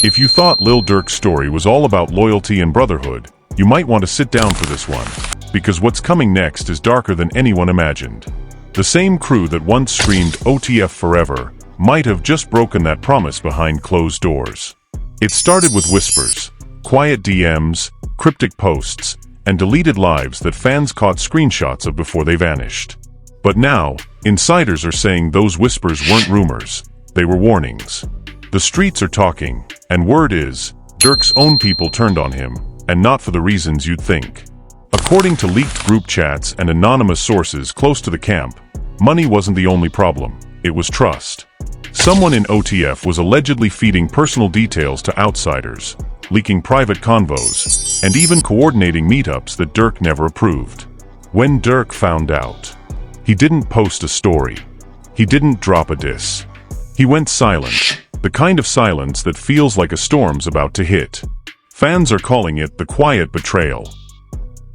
If you thought Lil Durk's story was all about loyalty and brotherhood, you might want to sit down for this one, because what's coming next is darker than anyone imagined. The same crew that once screamed OTF forever might have just broken that promise behind closed doors. It started with whispers, quiet DMs, cryptic posts, and deleted lives that fans caught screenshots of before they vanished. But now, insiders are saying those whispers weren't rumors, they were warnings. The streets are talking, and word is, Durk's own people turned on him, and not for the reasons you'd think. According to leaked group chats and anonymous sources close to the camp, money wasn't the only problem, it was trust. Someone in OTF was allegedly feeding personal details to outsiders, leaking private convos, and even coordinating meetups that Durk never approved. When Durk found out, he didn't post a story. He didn't drop a diss. He went silent, the kind of silence that feels like a storm's about to hit. Fans are calling it the quiet betrayal.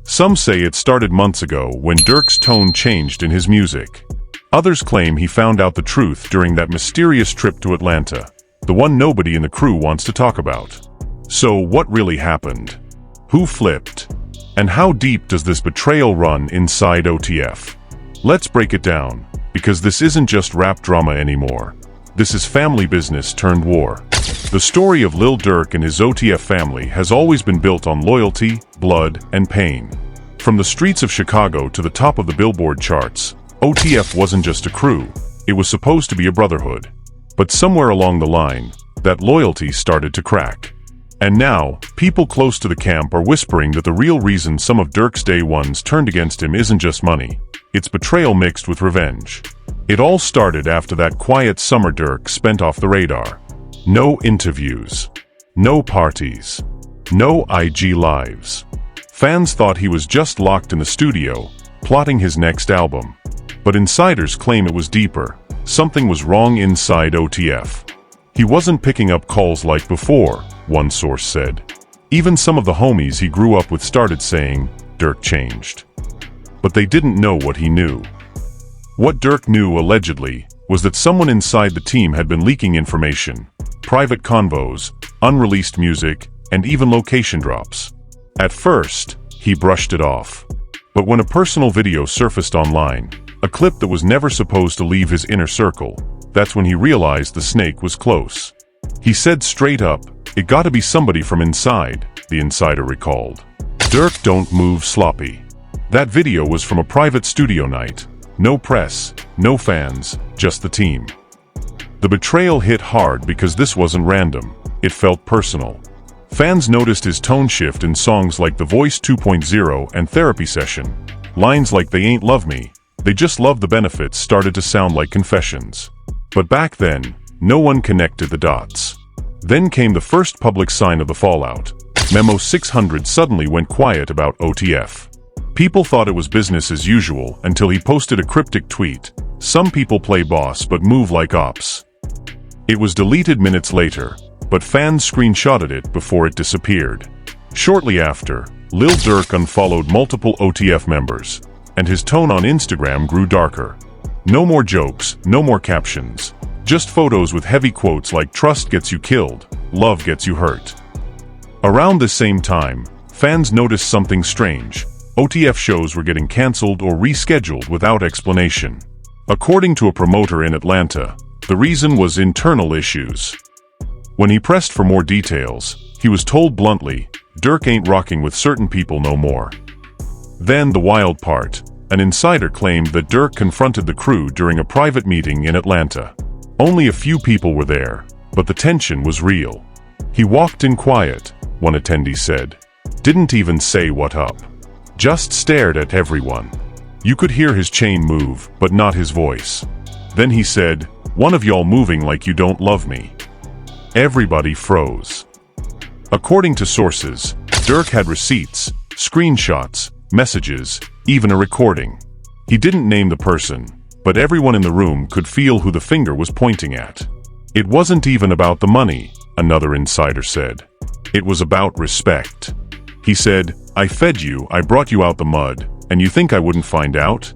Some say it started months ago when Durk's tone changed in his music. Others claim he found out the truth during that mysterious trip to Atlanta, the one nobody in the crew wants to talk about. So what really happened? Who flipped? And how deep does this betrayal run inside OTF? Let's break it down, because this isn't just rap drama anymore. This is family business turned war. The story of Lil Durk and his OTF family has always been built on loyalty, blood, and pain. From the streets of Chicago to the top of the Billboard charts, OTF wasn't just a crew, it was supposed to be a brotherhood. But somewhere along the line, that loyalty started to crack. And now, people close to the camp are whispering that the real reason some of Durk's day ones turned against him isn't just money, it's betrayal mixed with revenge. It all started after that quiet summer Durk spent off the radar. No interviews, no parties, no IG lives. Fans thought he was just locked in the studio, plotting his next album. But insiders claim it was deeper. Something was wrong inside OTF. He wasn't picking up calls like before, one source said. Even some of the homies he grew up with started saying, Durk changed. But they didn't know what he knew. What Durk knew, allegedly, was that someone inside the team had been leaking information, private convos, unreleased music, and even location drops. At first, he brushed it off. But when a personal video surfaced online, a clip that was never supposed to leave his inner circle, that's when he realized the snake was close. He said straight up, "It gotta be somebody from inside," the insider recalled. Durk don't move sloppy. That video was from a private studio night. No press, no fans, just the team. The betrayal hit hard because this wasn't random, it felt personal. Fans noticed his tone shift in songs like The Voice 2.0 and Therapy Session. Lines like "They ain't love me, they just love the benefits" started to sound like confessions. But back then, no one connected the dots. Then came the first public sign of the fallout. Memo 600 suddenly went quiet about OTF. People thought it was business as usual until he posted a cryptic tweet, "Some people play boss but move like ops." It was deleted minutes later, but fans screenshotted it before it disappeared. Shortly after, Lil Durk unfollowed multiple OTF members, and his tone on Instagram grew darker. No more jokes, no more captions, just photos with heavy quotes like "Trust gets you killed, love gets you hurt." Around the same time, fans noticed something strange. OTF shows were getting cancelled or rescheduled without explanation. According to a promoter in Atlanta, the reason was internal issues. When he pressed for more details, he was told bluntly, "Durk ain't rocking with certain people no more." Then the wild part, an insider claimed that Durk confronted the crew during a private meeting in Atlanta. Only a few people were there, but the tension was real. He walked in quiet, one attendee said. Didn't even say what up. Just stared at everyone. You could hear his chain move, but not his voice. Then he said, "One of y'all moving like you don't love me." Everybody froze. According to sources, Durk had receipts, screenshots, messages, even a recording. He didn't name the person, but everyone in the room could feel who the finger was pointing at. It wasn't even about the money, another insider said. It was about respect. He said, "I fed you, I brought you out the mud, and you think I wouldn't find out?"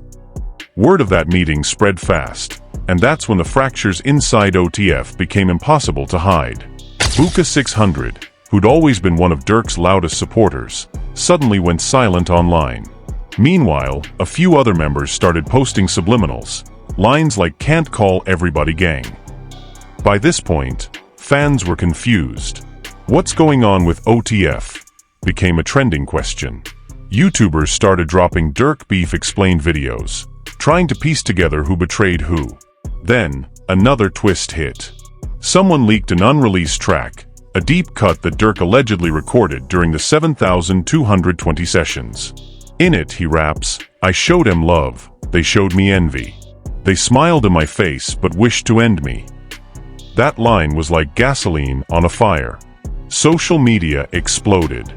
Word of that meeting spread fast, and that's when the fractures inside OTF became impossible to hide. Buka600, who'd always been one of Durk's loudest supporters, suddenly went silent online. Meanwhile, a few other members started posting subliminals, lines like "can't call everybody gang." By this point, fans were confused. What's going on with OTF? Became a trending question. YouTubers started dropping Durk beef explained videos, trying to piece together who betrayed who. Then, another twist hit. Someone leaked an unreleased track, a deep cut that Durk allegedly recorded during the 7,220 sessions. In it, he raps, "I showed 'em love, they showed me envy. They smiled in my face but wished to end me." That line was like gasoline on a fire. Social media exploded.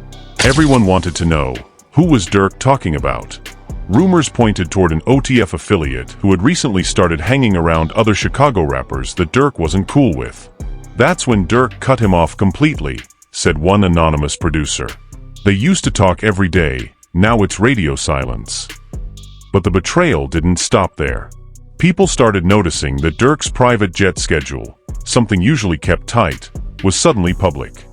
Everyone wanted to know, who was Durk talking about? Rumors pointed toward an OTF affiliate who had recently started hanging around other Chicago rappers that Durk wasn't cool with. "That's when Durk cut him off completely," said one anonymous producer. "They used to talk every day, now it's radio silence." But the betrayal didn't stop there. People started noticing that Durk's private jet schedule, something usually kept tight, was suddenly public.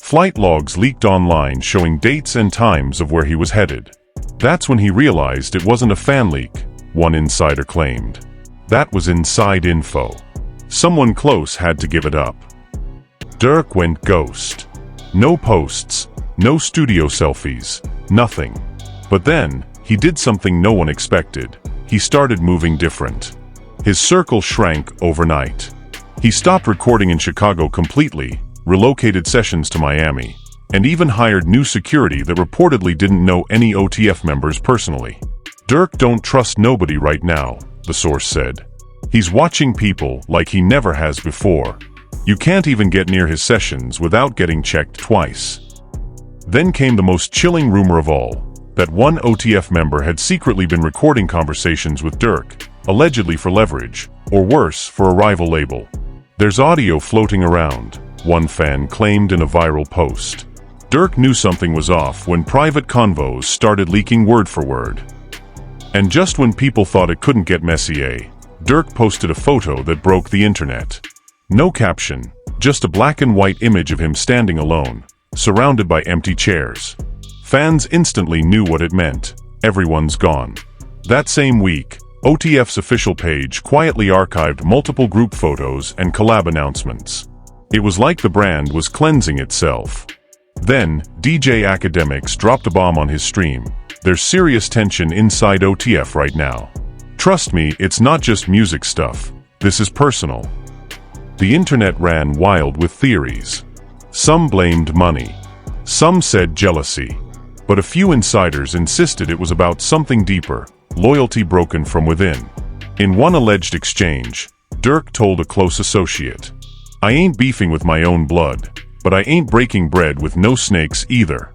Flight logs leaked online showing dates and times of where he was headed. That's when he realized it wasn't a fan leak, one insider claimed. That was inside info. Someone close had to give it up. Durk went ghost. No posts, no studio selfies, nothing. But then, he did something no one expected. He started moving different. His circle shrank overnight. He stopped recording in Chicago completely, relocated sessions to Miami, and even hired new security that reportedly didn't know any OTF members personally. "Durk don't trust nobody right now," the source said. "He's watching people like he never has before. You can't even get near his sessions without getting checked twice." Then came the most chilling rumor of all, that one OTF member had secretly been recording conversations with Durk, allegedly for leverage, or worse, for a rival label. "There's audio floating around," one fan claimed in a viral post. Durk knew something was off when private convos started leaking word for word. And just when people thought it couldn't get messier, Durk posted a photo that broke the internet. No caption, just a black and white image of him standing alone, surrounded by empty chairs. Fans instantly knew what it meant. Everyone's gone. That same week, OTF's official page quietly archived multiple group photos and collab announcements. It was like the brand was cleansing itself. Then, DJ Academics dropped a bomb on his stream. "There's serious tension inside OTF right now. Trust me, it's not just music stuff. This is personal." The internet ran wild with theories. Some blamed money. Some said jealousy. But a few insiders insisted it was about something deeper, loyalty broken from within. In one alleged exchange, Durk told a close associate, "I ain't beefing with my own blood, but I ain't breaking bread with no snakes either."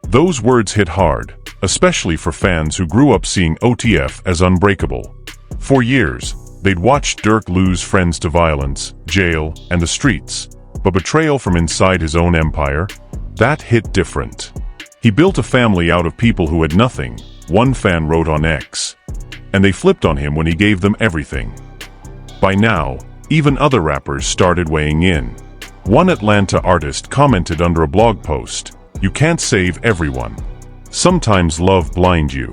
Those words hit hard, especially for fans who grew up seeing OTF as unbreakable. For years, they'd watched Durk lose friends to violence, jail, and the streets. But betrayal from inside his own empire? That hit different. He built a family out of people who had nothing, one fan wrote on X. And they flipped on him when he gave them everything. By now, even other rappers started weighing in. One Atlanta artist commented under a blog post, "You can't save everyone. Sometimes love blinds you."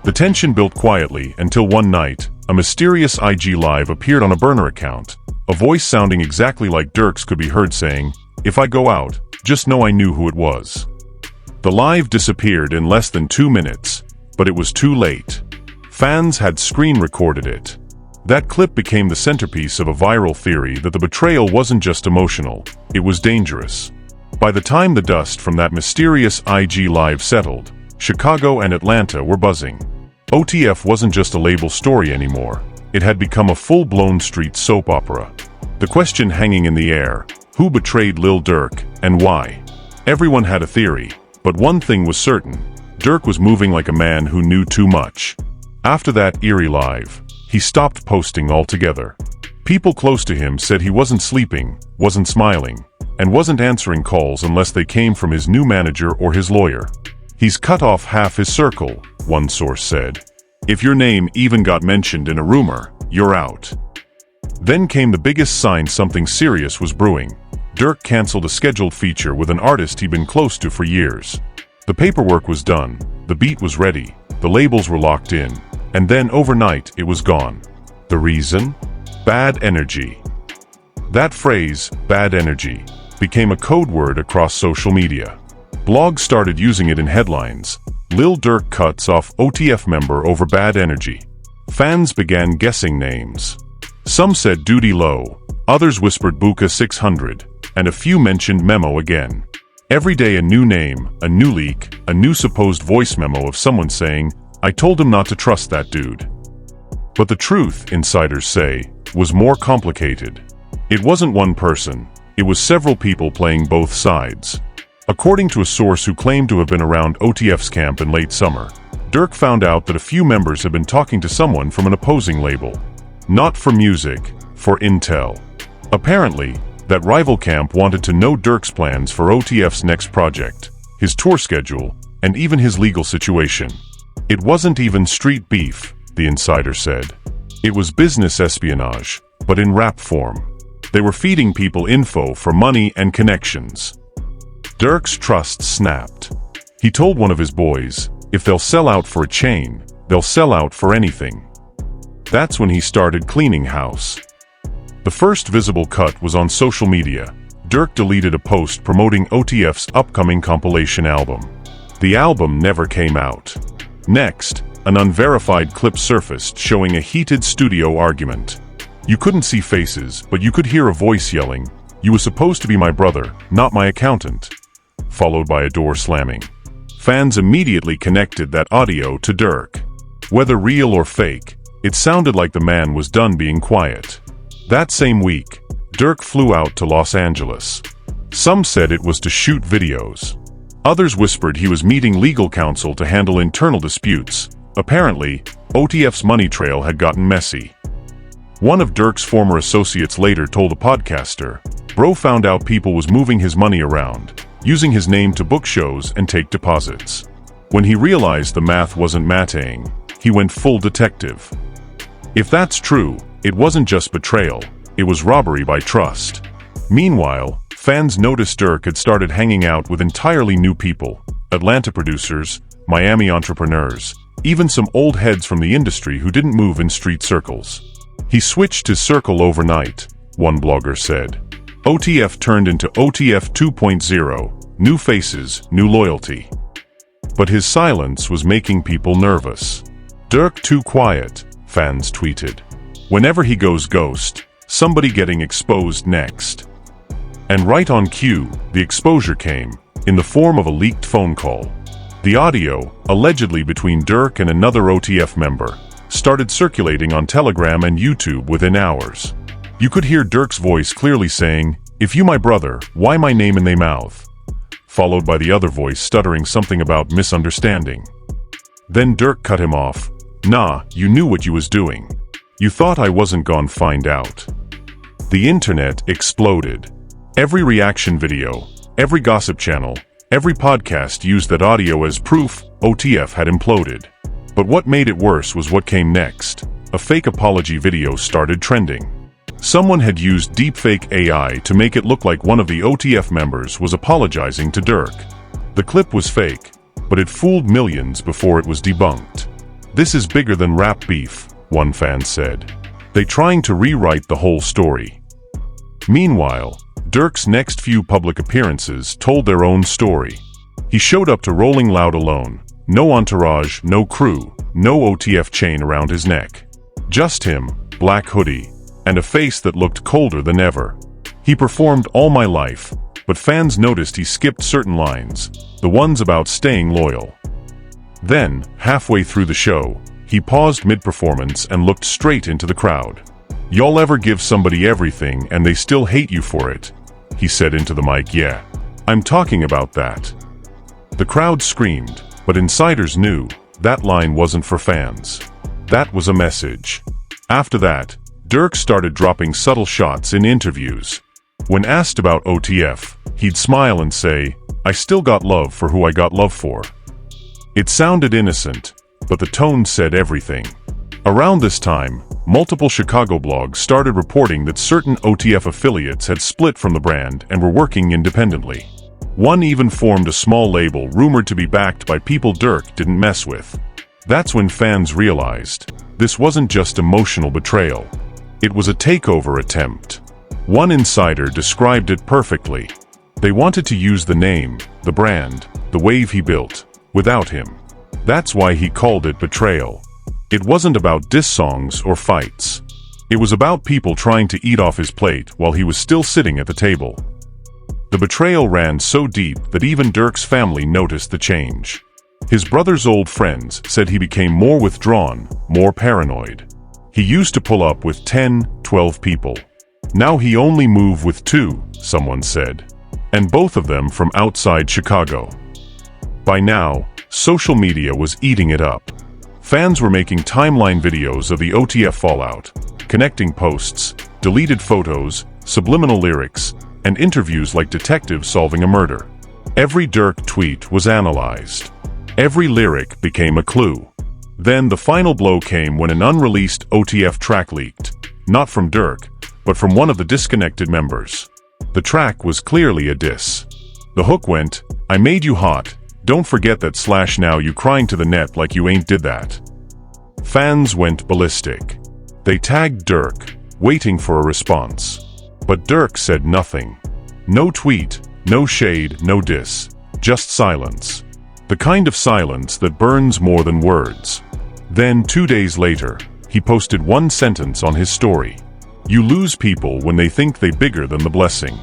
The tension built quietly until one night, a mysterious IG Live appeared on a burner account. A voice sounding exactly like Durk's could be heard saying, "If I go out, just know I knew who it was." The live disappeared in less than 2 minutes, but it was too late. Fans had screen recorded it. That clip became the centerpiece of a viral theory that the betrayal wasn't just emotional, it was dangerous. By the time the dust from that mysterious IG Live settled, Chicago and Atlanta were buzzing. OTF wasn't just a label story anymore, it had become a full-blown street soap opera. The question hanging in the air, who betrayed Lil Durk, and why? Everyone had a theory, but one thing was certain, Durk was moving like a man who knew too much. After that eerie live, he stopped posting altogether. People close to him said he wasn't sleeping, wasn't smiling, and wasn't answering calls unless they came from his new manager or his lawyer. "He's cut off half his circle," one source said. "If your name even got mentioned in a rumor, you're out." Then came the biggest sign something serious was brewing. Durk canceled a scheduled feature with an artist he'd been close to for years. The paperwork was done, the beat was ready, the labels were locked in, and then overnight it was gone. The reason? Bad energy. That phrase, bad energy, became a code word across social media. Blogs started using it in headlines. Lil Durk cuts off OTF member over bad energy. Fans began guessing names. Some said Duty Low, others whispered Buka 600, and a few mentioned Memo again. Every day a new name, a new leak, a new supposed voice memo of someone saying, "I told him not to trust that dude." But the truth, insiders say, was more complicated. It wasn't one person, it was several people playing both sides. According to a source who claimed to have been around OTF's camp in late summer, Durk found out that a few members had been talking to someone from an opposing label. Not for music, for intel. Apparently, that rival camp wanted to know Durk's plans for OTF's next project, his tour schedule, and even his legal situation. It wasn't even street beef, the insider said. It was business espionage, but in rap form. They were feeding people info for money and connections. Durk's trust snapped. He told one of his boys, if they'll sell out for a chain, they'll sell out for anything. That's when he started cleaning house. The first visible cut was on social media. Durk deleted a post promoting OTF's upcoming compilation album. The album never came out. Next, an unverified clip surfaced showing a heated studio argument. You couldn't see faces, but you could hear a voice yelling, "You were supposed to be my brother, not my accountant," followed by a door slamming. Fans immediately connected that audio to Durk. Whether real or fake, it sounded like the man was done being quiet. That same week, Durk flew out to Los Angeles. Some said it was to shoot videos. Others whispered he was meeting legal counsel to handle internal disputes. Apparently, OTF's money trail had gotten messy. One of Durk's former associates later told a podcaster, "Bro found out people was moving his money around, using his name to book shows and take deposits. When he realized the math wasn't mattering, he went full detective." If that's true, it wasn't just betrayal, it was robbery by trust. Meanwhile, fans noticed Durk had started hanging out with entirely new people, Atlanta producers, Miami entrepreneurs, even some old heads from the industry who didn't move in street circles. He switched his circle overnight, one blogger said. OTF turned into OTF 2.0, new faces, new loyalty. But his silence was making people nervous. Durk too quiet, fans tweeted. Whenever he goes ghost, somebody getting exposed next. And right on cue, the exposure came, in the form of a leaked phone call. The audio, allegedly between Durk and another OTF member, started circulating on Telegram and YouTube within hours. You could hear Durk's voice clearly saying, "If you my brother, why my name in they mouth?" Followed by the other voice stuttering something about misunderstanding. Then Durk cut him off. "Nah, you knew what you was doing. You thought I wasn't gonna find out." The internet exploded. Every reaction video, every gossip channel, every podcast used that audio as proof OTF had imploded. But what made it worse was what came next. A fake apology video started trending. Someone had used deepfake AI to make it look like one of the OTF members was apologizing to Durk. The clip was fake, but it fooled millions before it was debunked. "This is bigger than rap beef," one fan said. "They trying to rewrite the whole story." Meanwhile, Durk's next few public appearances told their own story. He showed up to Rolling Loud alone. No entourage, no crew, no OTF chain around his neck. Just him, black hoodie, and a face that looked colder than ever. He performed All My Life, but fans noticed he skipped certain lines, the ones about staying loyal. Then, halfway through the show, he paused mid-performance and looked straight into the crowd. "Y'all ever give somebody everything and they still hate you for it?" he said into the mic. "Yeah, I'm talking about that." The crowd screamed. But insiders knew that line wasn't for fans. That was a message. After that, Durk started dropping subtle shots in interviews. When asked about OTF, he'd smile and say, "I still got love for who I got love for." It sounded innocent, but the tone said everything. Around this time, multiple Chicago blogs started reporting that certain OTF affiliates had split from the brand and were working independently. One even formed a small label rumored to be backed by people Durk didn't mess with. That's when fans realized this wasn't just emotional betrayal. It was a takeover attempt. One insider described it perfectly. They wanted to use the name, the brand, the wave he built, without him. That's why he called it Betrayal. It wasn't about diss songs or fights. It was about people trying to eat off his plate while he was still sitting at the table. The betrayal ran so deep that even Durk's family noticed the change. His brother's old friends said he became more withdrawn, more paranoid. He used to pull up with 10, 12 people. Now he only moved with 2, someone said. And both of them from outside Chicago. By now, social media was eating it up. Fans were making timeline videos of the OTF fallout, connecting posts, deleted photos, subliminal lyrics, and interviews like detectives solving a murder. Every Durk tweet was analyzed. Every lyric became a clue. Then the final blow came when an unreleased OTF track leaked, not from Durk, but from one of the disconnected members. The track was clearly a diss. The hook went, "I made you hot, don't forget that / now you crying to the net like you ain't did that." Fans went ballistic. They tagged Durk, waiting for a response. But Durk said nothing. No tweet, no shade, no diss, just silence. The kind of silence that burns more than words. Then 2 days later, he posted one sentence on his story. "You lose people when they think they bigger than the blessing."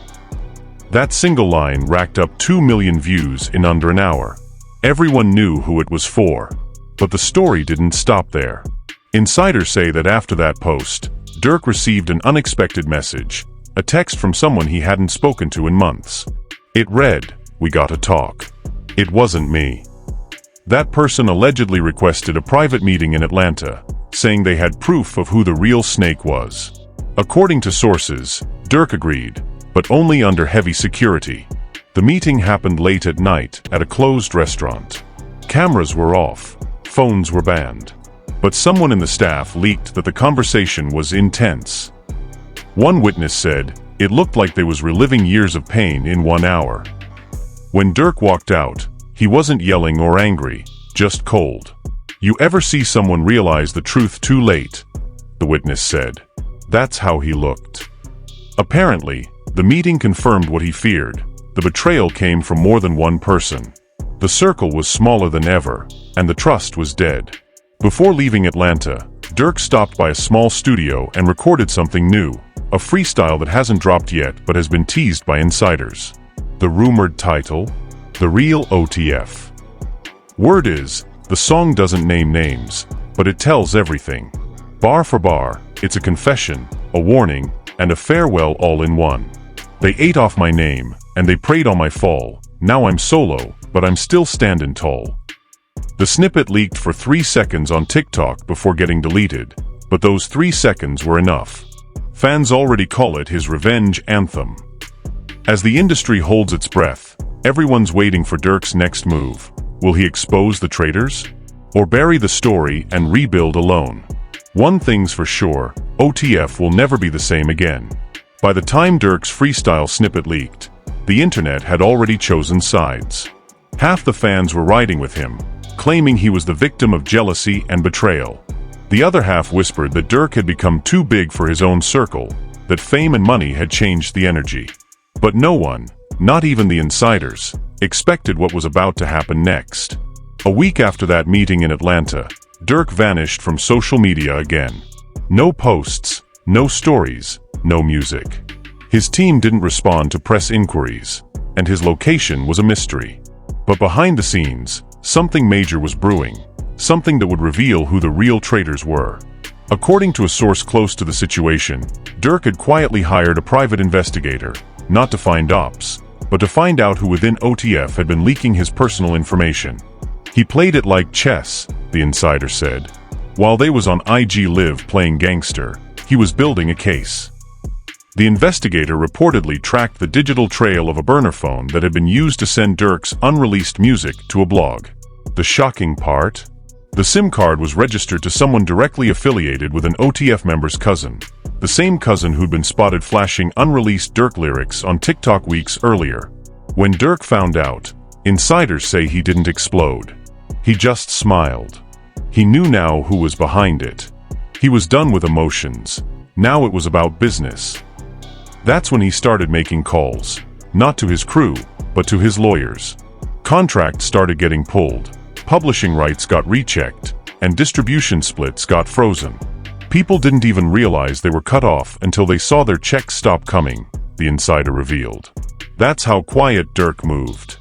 That single line racked up 2 million views in under an hour. Everyone knew who it was for. But the story didn't stop there. Insiders say that after that post, Durk received an unexpected message, a text from someone he hadn't spoken to in months. It read, "We gotta talk." It wasn't me. That person allegedly requested a private meeting in Atlanta, saying they had proof of who the real snake was. According to sources, Durk agreed, but only under heavy security. The meeting happened late at night at a closed restaurant. Cameras were off, phones were banned. But someone in the staff leaked that the conversation was intense. One witness said, it looked like they was reliving years of pain in 1 hour. When Durk walked out, he wasn't yelling or angry, just cold. "You ever see someone realize the truth too late?" the witness said. That's how he looked. Apparently, the meeting confirmed what he feared. The betrayal came from more than one person. The circle was smaller than ever, and the trust was dead. Before leaving Atlanta, Durk stopped by a small studio and recorded something new, a freestyle that hasn't dropped yet but has been teased by insiders. The rumored title? The Real OTF. Word is, the song doesn't name names, but it tells everything. Bar for bar, it's a confession, a warning, and a farewell all in one. They ate off my name, and they preyed on my fall. Now I'm solo, but I'm still standing tall. The snippet leaked for 3 seconds on TikTok before getting deleted, but those 3 seconds were enough. Fans already call it his revenge anthem. As the industry holds its breath, everyone's waiting for Durk's next move. Will he expose the traitors? Or bury the story and rebuild alone? One thing's for sure, OTF will never be the same again. By the time Durk's freestyle snippet leaked, the internet had already chosen sides. Half the fans were riding with him, claiming he was the victim of jealousy and betrayal. The other half whispered that Durk had become too big for his own circle, that fame and money had changed the energy. But no one, not even the insiders, expected what was about to happen next. A week after that meeting in Atlanta, Durk vanished from social media again. No posts, no stories, no music. His team didn't respond to press inquiries, and his location was a mystery. But behind the scenes, something major was brewing, something that would reveal who the real traitors were. According to a source close to the situation, Durk had quietly hired a private investigator, not to find ops, but to find out who within OTF had been leaking his personal information. He played it like chess, the insider said. While they was on IG Live playing gangster, he was building a case. The investigator reportedly tracked the digital trail of a burner phone that had been used to send Durk's unreleased music to a blog. The shocking part? The SIM card was registered to someone directly affiliated with an OTF member's cousin, the same cousin who'd been spotted flashing unreleased Durk lyrics on TikTok weeks earlier. When Durk found out, insiders say he didn't explode. He just smiled. He knew now who was behind it. He was done with emotions. Now it was about business. That's when he started making calls, not to his crew, but to his lawyers. Contracts started getting pulled, publishing rights got rechecked, and distribution splits got frozen. People didn't even realize they were cut off until they saw their checks stop coming, the insider revealed. That's how quiet Durk moved.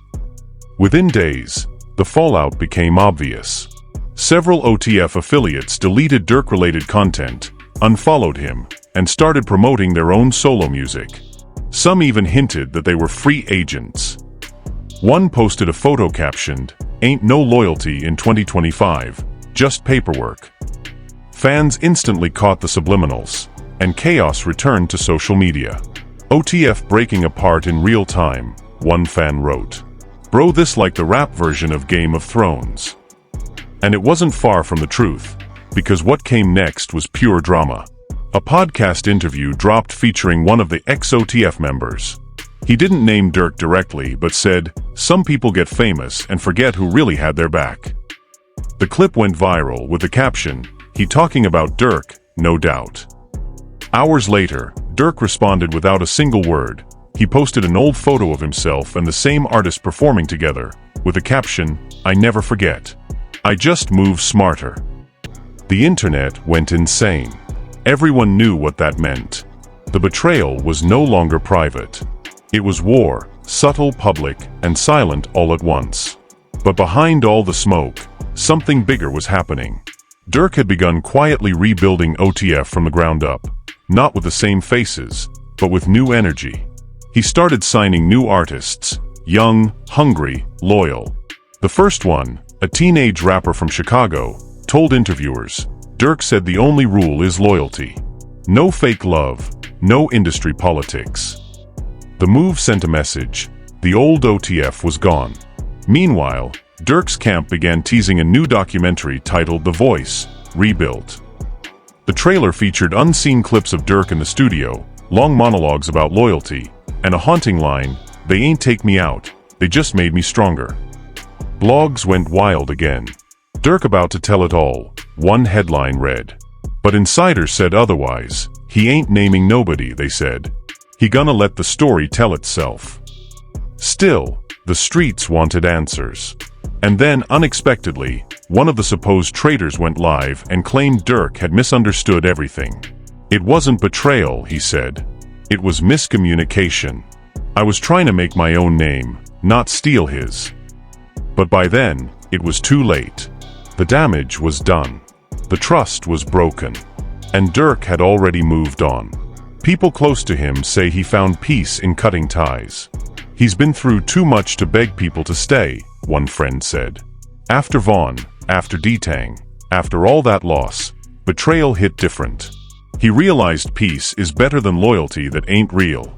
Within days, the fallout became obvious. Several OTF affiliates deleted Durk-related content, unfollowed him, and started promoting their own solo music. Some even hinted that they were free agents. One posted a photo captioned, "Ain't no loyalty in 2025, just paperwork." Fans instantly caught the subliminals, and chaos returned to social media. OTF breaking apart in real time, one fan wrote. "Bro, this like the rap version of Game of Thrones." And it wasn't far from the truth, because what came next was pure drama. A podcast interview dropped featuring one of the ex-OTF members. He didn't name Durk directly, but said, "Some people get famous and forget who really had their back." The clip went viral with the caption, "He talking about Durk, no doubt." Hours later, Durk responded without a single word. He posted an old photo of himself and the same artist performing together, with the caption, "I never forget. I just move smarter." The internet went insane. Everyone knew what that meant. The betrayal was no longer private. It was war, subtle, public, and silent all at once. But behind all the smoke, something bigger was happening. Durk had begun quietly rebuilding OTF from the ground up, not with the same faces, but with new energy. He started signing new artists, young, hungry, loyal. The first one, a teenage rapper from Chicago, told interviewers, Durk said the only rule is loyalty. No fake love, no industry politics. The move sent a message. The old OTF was gone. Meanwhile, Durk's camp began teasing a new documentary titled The Voice, Rebuilt. The trailer featured unseen clips of Durk in the studio, long monologues about loyalty, and a haunting line, "They ain't take me out, they just made me stronger." Blogs went wild again. Durk about to tell it all, one headline read. But insiders said otherwise. He ain't naming nobody, they said. He gonna let the story tell itself. Still, the streets wanted answers. And then, unexpectedly, one of the supposed traitors went live and claimed Durk had misunderstood everything. It wasn't betrayal, he said. It was miscommunication. I was trying to make my own name, not steal his. But by then, it was too late. The damage was done. The trust was broken. And Durk had already moved on. People close to him say he found peace in cutting ties. He's been through too much to beg people to stay, one friend said. After Vaughn, after D-Tang, after all that loss, betrayal hit different. He realized peace is better than loyalty that ain't real.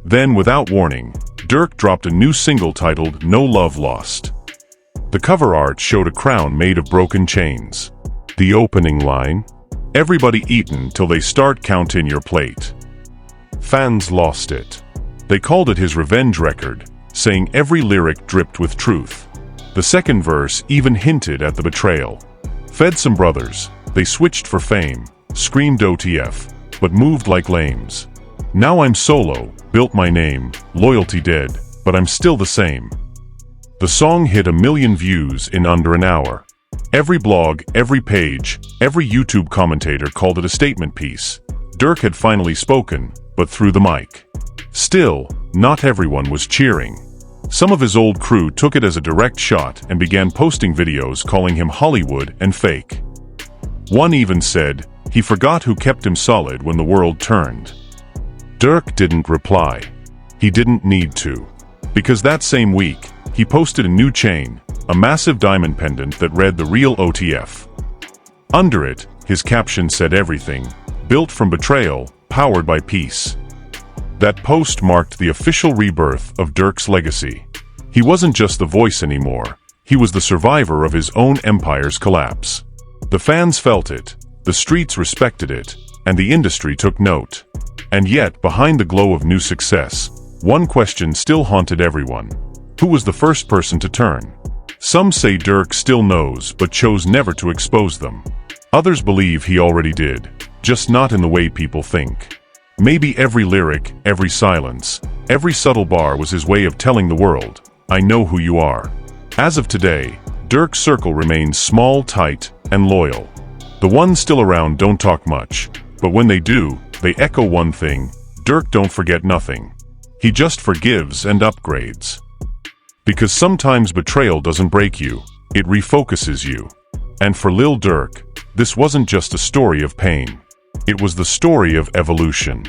Then, without warning, Durk dropped a new single titled No Love Lost. The cover art showed a crown made of broken chains. The opening line, "Everybody eatin' till they start countin' your plate." Fans lost it. They called it his revenge record, saying every lyric dripped with truth. The second verse even hinted at the betrayal. Fed some brothers, they switched for fame, screamed OTF, but moved like lames. Now I'm solo, built my name, loyalty dead, but I'm still the same. The song hit 1 million views in under an hour. Every blog, every page, every YouTube commentator called it a statement piece. Durk had finally spoken, but through the mic. Still, not everyone was cheering. Some of his old crew took it as a direct shot and began posting videos calling him Hollywood and fake. One even said, he forgot who kept him solid when the world turned. Durk didn't reply. He didn't need to. Because that same week, he posted a new chain, a massive diamond pendant that read The Real OTF. Under it, his caption said everything, built from betrayal, powered by peace. That post marked the official rebirth of Durk's legacy. He wasn't just the voice anymore. He was the survivor of his own empire's collapse. The fans felt it, the streets respected it, and the industry took note. And yet, behind the glow of new success, one question still haunted everyone. Who was the first person to turn? Some say Durk still knows, but chose never to expose them. Others believe he already did, just not in the way people think. Maybe every lyric, every silence, every subtle bar was his way of telling the world, I know who you are. As of today, Durk's circle remains small, tight, and loyal. The ones still around don't talk much, but when they do, they echo one thing: Durk don't forget nothing. He just forgives and upgrades. Because sometimes betrayal doesn't break you, it refocuses you. And for Lil Durk, this wasn't just a story of pain. It was the story of evolution.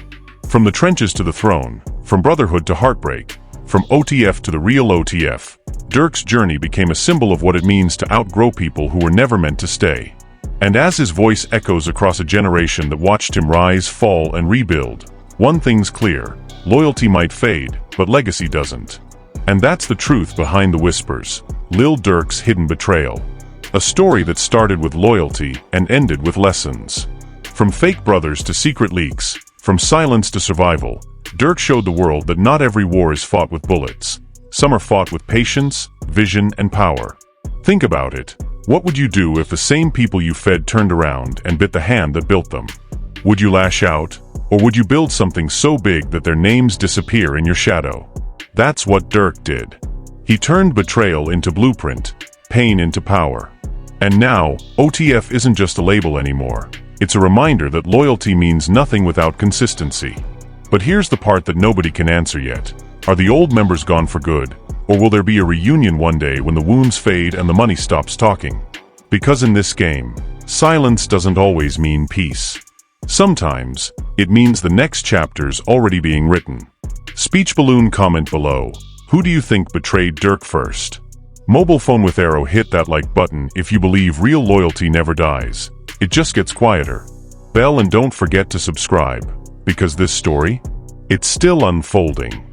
From the trenches to the throne, from brotherhood to heartbreak, from OTF to the real OTF, Durk's journey became a symbol of what it means to outgrow people who were never meant to stay. And as his voice echoes across a generation that watched him rise, fall, and rebuild, one thing's clear: loyalty might fade, but legacy doesn't. And that's the truth behind the whispers: Lil Durk's hidden betrayal. A story that started with loyalty and ended with lessons. From fake brothers to secret leaks, from silence to survival, Durk showed the world that not every war is fought with bullets. Some are fought with patience, vision, and power. Think about it. What would you do if the same people you fed turned around and bit the hand that built them? Would you lash out, or would you build something so big that their names disappear in your shadow? That's what Durk did. He turned betrayal into blueprint, pain into power. And now, OTF isn't just a label anymore. It's a reminder that loyalty means nothing without consistency. But here's the part that nobody can answer yet. Are the old members gone for good? Or will there be a reunion one day when the wounds fade and the money stops talking? Because in this game, silence doesn't always mean peace. Sometimes, it means the next chapter's already being written. Speech balloon comment below. Who do you think betrayed Durk first? Mobile phone with arrow, hit that like button if you believe real loyalty never dies. It just gets quieter. Bell, and don't forget to subscribe, because this story, it's still unfolding.